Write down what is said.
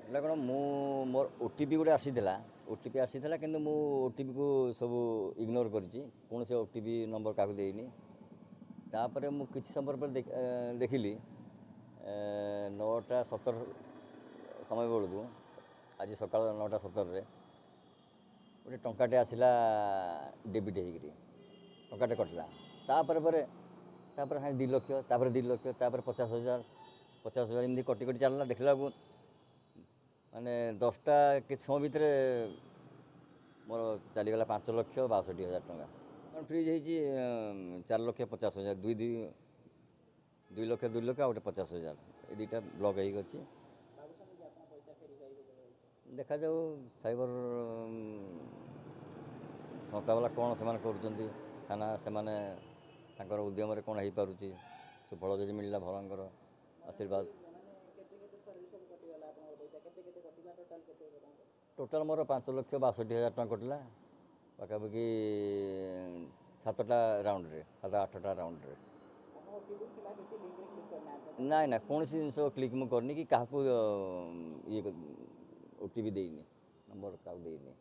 এটা କ'ଣ ମୁଁ ମୋର OTP ଗୋଟେ ଆସିଥିଲା କିନ୍ତୁ ମୁଁ OTPକୁ ସବୁ ଇଗ୍ନୋର କରିଛି, କୌଣସି OTP ନମ୍ବର କାହାକୁ ଦେଇନି। ତାପରେ ମୁଁ କିଛି ସମୟ ପରେ ଦେଖିଲି 9ଟା 17 ସମୟ ବେଳକୁ, ଆଜି ସକାଳ 9ଟା 17ରେ ଗୋଟେ ଟଙ୍କାଟେ ଆସିଲା ଡେବିଟ୍ ହେଇକିରି, ଟଙ୍କାଟେ କଟିଲା। ତାପରେ 2 ଲକ୍ଷ, ତାପରେ 2 ଲକ୍ଷ, ତାପରେ 50,000 ଏମିତି କଟି କଟି ଚାଲିଲା। ଦେଖିଲା ବେଳକୁ ମାନେ 10ଟା କିଛି ସମୟ ଭିତରେ ମୋର ଚାଲିଗଲା 5,62,000 ଟଙ୍କା। କାରଣ ଫ୍ରିଜ୍ ହେଇଛି 4,50,000, 2 ଲକ୍ଷ ଆଉ ଗୋଟେ 50,000, ଏ ଦୁଇଟା ବ୍ଲକ୍ ହେଇକି ଅଛି। ଦେଖାଯାଉ ସାଇବର ସଂସ୍ଥା ବାଲା କ'ଣ ସେମାନେ କରୁଛନ୍ତି, ଥାନା ସେମାନେ ତାଙ୍କର ଉଦ୍ୟମରେ କ'ଣ ହେଇପାରୁଛି, ସୁଫଳ ଯଦି ମିଳିଲା ଭଗବାନଙ୍କର ଆଶୀର୍ବାଦ। ଟୋଟାଲ୍ ମୋର 5,62,000 ଟଙ୍କା କଟିଲା, ପାଖାପାଖି 7ଟା ରାଉଣ୍ଡରେ, 7-8ଟା ରାଉଣ୍ଡରେ। ନାଇଁ କୌଣସି ଜିନିଷ କ୍ଲିକ୍ ମୁଁ କରିନି କି କାହାକୁ OTP ଦେଇନି, ନମ୍ବର କାହାକୁ ଦେଇନି।